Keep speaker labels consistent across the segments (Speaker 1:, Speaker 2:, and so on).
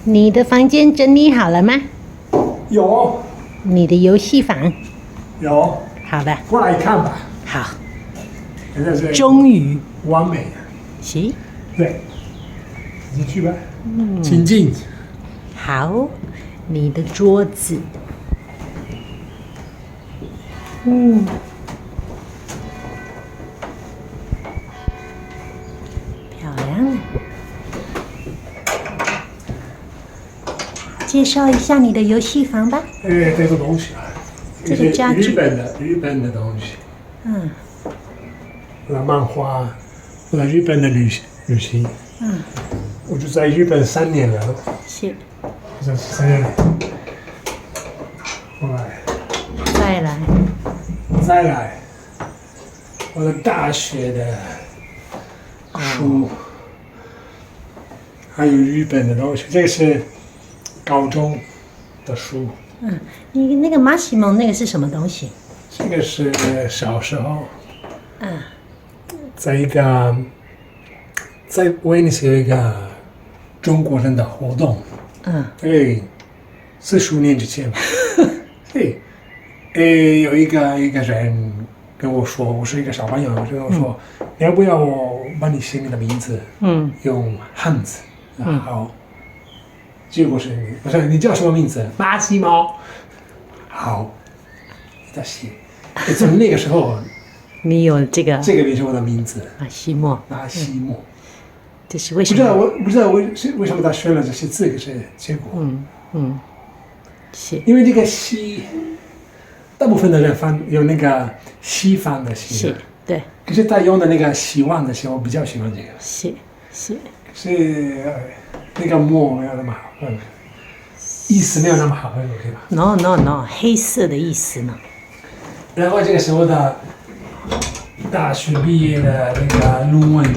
Speaker 1: 你的房间整理好了吗？
Speaker 2: 有
Speaker 1: 你的游戏房，
Speaker 2: 有，
Speaker 1: 好的，
Speaker 2: 过来看吧。
Speaker 1: 好，
Speaker 2: 现在是
Speaker 1: 终于，
Speaker 2: 完美。
Speaker 1: 行，
Speaker 2: 对，进去吧。请进。
Speaker 1: 好，你的桌子，漂亮。介绍一下你的游戏房吧。
Speaker 2: 这个东西啊，
Speaker 1: 这个家具
Speaker 2: 日本的东西。
Speaker 1: 嗯
Speaker 2: 我的漫画，我在日本的旅行。我就在日本3年了，
Speaker 1: 是，
Speaker 2: 这是3年。后来再来，我的大学的书，还有日本的东西。这个是高中的书，
Speaker 1: 你那个马西蒙那个是什么东西？
Speaker 2: 这个是小时候，在一个在威尼斯有一个中国人的活动，对，40年之前吧，对，有一个人跟我说，我是一个小朋友，就跟我说，你要不要我帮你写你的名字？用汉字，好。结果是我说你叫什么名字？马西猫。好，给他写。从那个时候，
Speaker 1: 你有这个
Speaker 2: 这个就是我的名字，
Speaker 1: 马西莫，
Speaker 2: 马西莫。
Speaker 1: 这是为什么？
Speaker 2: 我不知道为什么他选了这些字，可是结果，
Speaker 1: 是
Speaker 2: 因为这个西，大部分的人有那个西方的西，
Speaker 1: 是，对，
Speaker 2: 可是他用的那个希望的希，我比较喜欢这个。
Speaker 1: 是，
Speaker 2: 是那个墨没有那么好看，意思没有那么好看，OK 吧？
Speaker 1: No，黑色的意思呢？
Speaker 2: 然后这个是我的大学毕业的那个论文，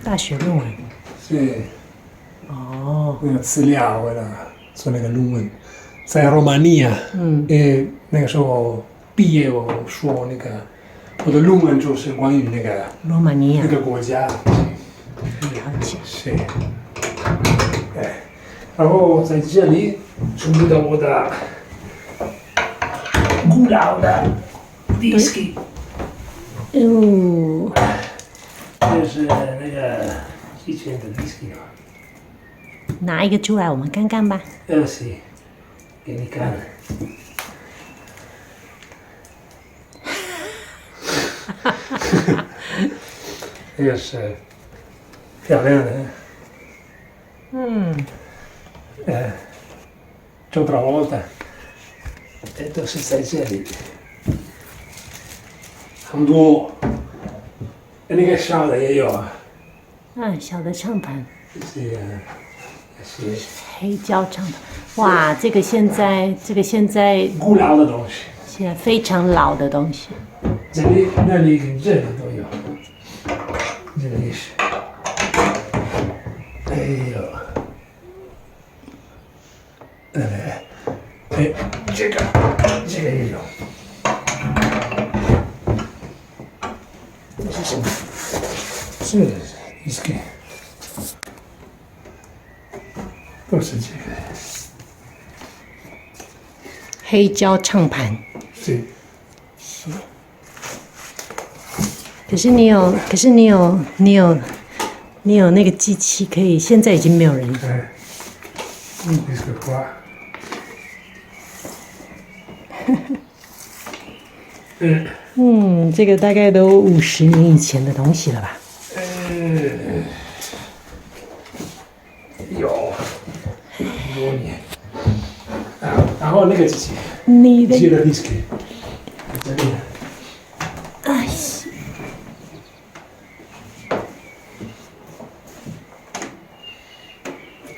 Speaker 1: 大学论文。
Speaker 2: 是
Speaker 1: 哦，
Speaker 2: 那个资料，为了做那个论文，在罗马尼亚。那个时候毕业，我说那个我的论文就是关于那个
Speaker 1: 罗马尼亚
Speaker 2: 那个国家。
Speaker 1: 了解。
Speaker 2: 是，哎，然后在这里处理到我的古老的 whisky，
Speaker 1: 哦，
Speaker 2: 这是那个以前的 whisky 啊。
Speaker 1: 拿一个出来，我们看看吧。
Speaker 2: 是，给你看。这个是漂亮的。C'altra volta都是在这里，很多，那个小的也有啊，
Speaker 1: 小的唱盘，
Speaker 2: 是
Speaker 1: 黑胶唱盘。哇，这个现在
Speaker 2: 古老的东西，
Speaker 1: 现在非常老的东西。
Speaker 2: 这里、那里跟这里都有，这里是，哎呦，这个也有，这是什么？是 whisky， 都是这个，
Speaker 1: 黑胶唱盘。
Speaker 2: 是。
Speaker 1: 可是你有那个机器可以，现在已经没有人用。
Speaker 2: Questo qua.
Speaker 1: 这个大概都50年以前的东西了吧？
Speaker 2: 有很多年。然后那个机器，
Speaker 1: 你的
Speaker 2: 记得 whisky， 这里。
Speaker 1: 哎，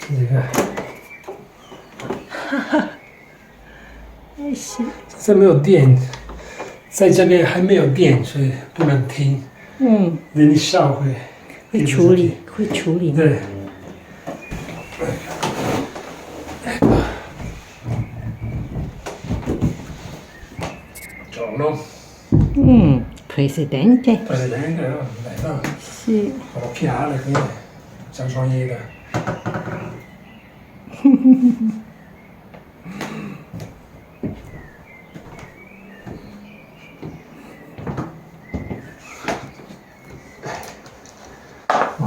Speaker 2: 这个。
Speaker 1: 哎是。
Speaker 2: 这没有电，在这边还没有电，所以不能听。人一笑会
Speaker 1: 处理吗？
Speaker 2: 对。Buongiorno.
Speaker 1: Presidente.
Speaker 2: Presidente, no? No.
Speaker 1: Sì.
Speaker 2: Occhiale, quindi, già giorni da. 我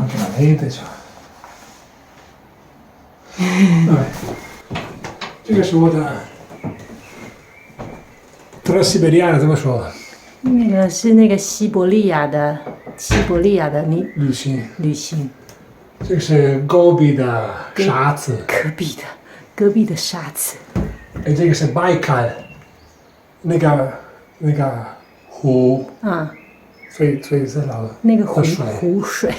Speaker 2: 给它勒的去。对，这个是我的。Transsiberiana 怎么说？
Speaker 1: 那个是那个西伯利亚的
Speaker 2: 旅行。
Speaker 1: 旅行，
Speaker 2: 这个是戈壁的沙子。
Speaker 1: 戈壁的沙子。
Speaker 2: 哎，这个是拜kal那个湖。
Speaker 1: 啊，
Speaker 2: 所以是老
Speaker 1: 那个湖水，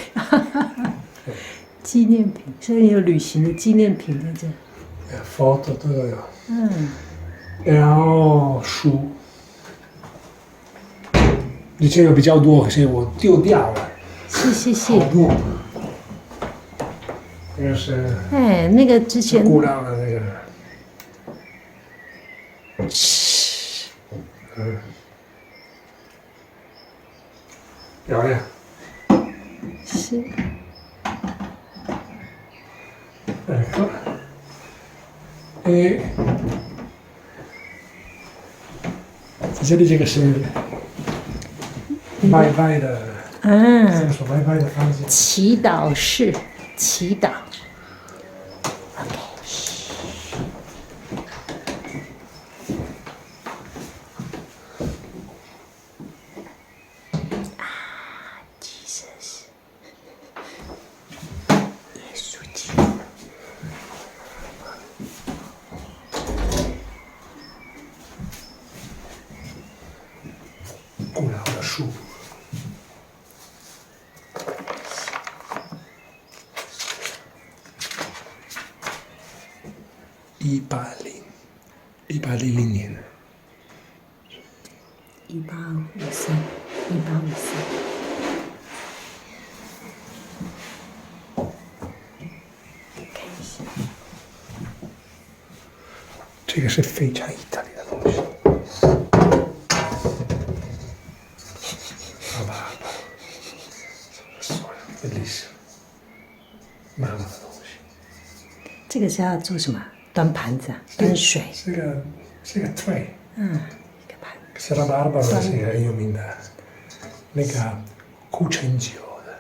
Speaker 1: 纪念品，所以有旅行的纪念品在这。
Speaker 2: foto 都有。然后书。以前有比较多，可是我丢掉了。
Speaker 1: 谢。
Speaker 2: 好多。这个是。
Speaker 1: 哎，那个之前。
Speaker 2: 古老的那个。漂亮。
Speaker 1: 是。
Speaker 2: 在这里这个是拜拜的，怎么说拜拜的房间？
Speaker 1: 祈祷室，祈祷。OK。Jesus。耶稣基督。
Speaker 2: 古老的树。100年。
Speaker 1: 1853。看一下。
Speaker 2: 这个是非常意大利的东西。妈妈的东西。
Speaker 1: 这个是要做什么？端盘子啊，端水。
Speaker 2: 是个 tray。
Speaker 1: 一个盘。
Speaker 2: 是拉巴巴是很有名的，那个古城酒的。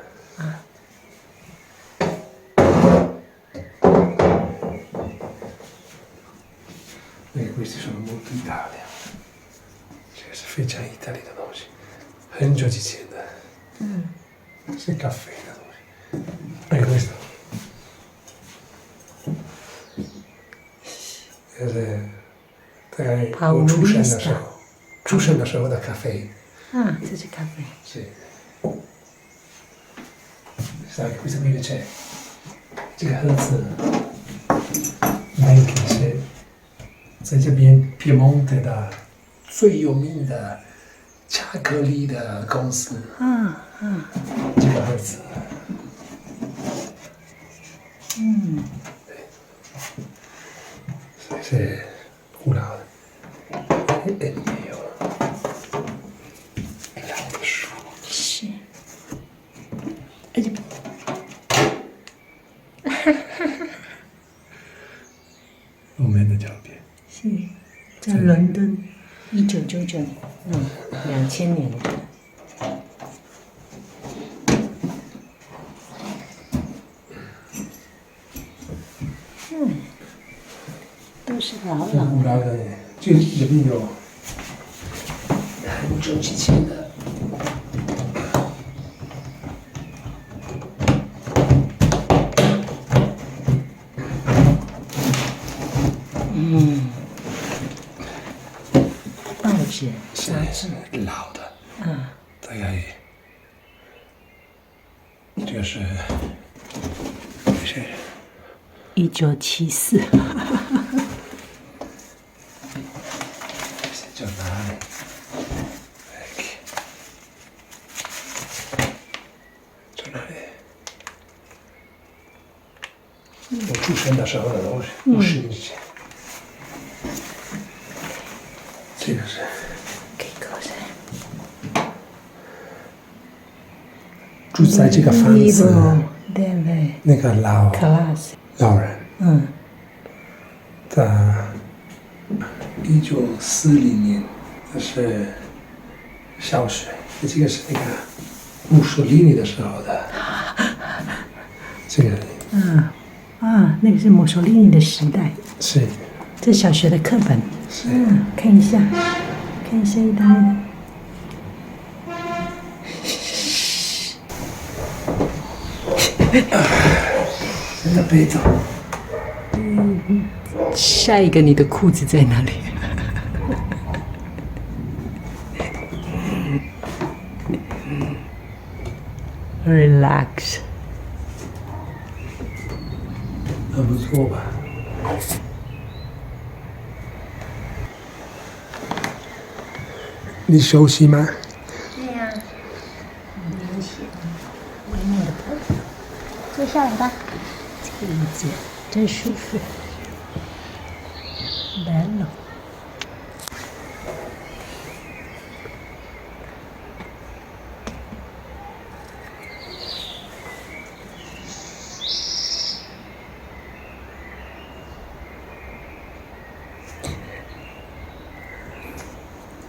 Speaker 2: questi sono molto Italia. Cioè, se fece Italia da noi. Non già ci siete. Se caffè da noi. E questo.出生的时候的咖啡。
Speaker 1: 这是咖啡。
Speaker 2: Sì. Sai che questo mi piace. 这个盒子 Nike 是在这边 Piemonte 的最有名的巧克力的公司。这个盒子。是古老的。也有老的书。
Speaker 1: 是。而且。
Speaker 2: 我们的照片
Speaker 1: 是在伦敦，1999年，2000年的。都是老
Speaker 2: 的，这里面有很久之前的。
Speaker 1: 报纸、杂志，
Speaker 2: 老的。大概这个是
Speaker 1: 1974。
Speaker 2: giornale. Giornale. 我出生的时候的东西，50年前。这个是。
Speaker 1: 可以扣上。
Speaker 2: 住在这个房子，那个老人，在1940年，这是小学，这个是那个墨索里尼的时候的，这个
Speaker 1: 那个是墨索里尼的时代，
Speaker 2: 是
Speaker 1: 这小学的课本。
Speaker 2: 是
Speaker 1: 看一下，看一下意大利的。
Speaker 2: 这个杯子。
Speaker 1: 下一个，你的裤子在哪里？Relax，
Speaker 2: 很不错吧？你熟悉吗？
Speaker 3: 对呀、明显，微妙的波动。坐下来吧。
Speaker 1: 这个椅子真舒服。Bello。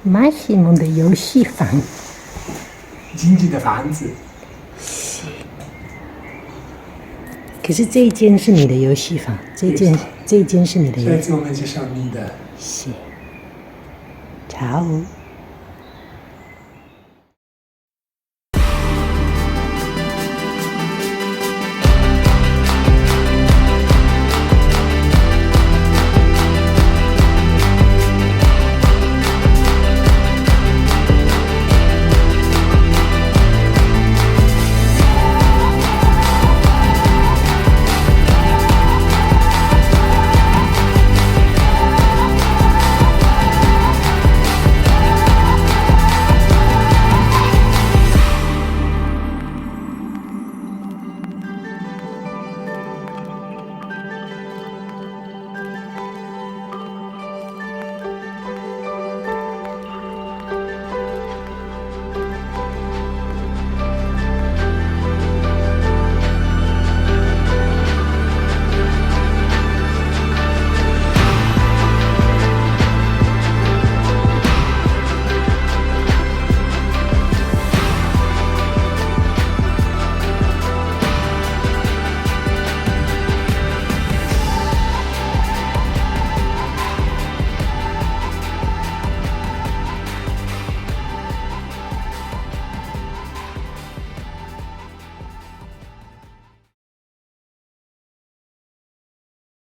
Speaker 1: 马西蒙的游戏房。
Speaker 2: 经济的房子。
Speaker 1: 可是这一间是你的游戏房，这一间是你的游戏
Speaker 2: 这次我们介绍你的。
Speaker 1: 是。Ciao。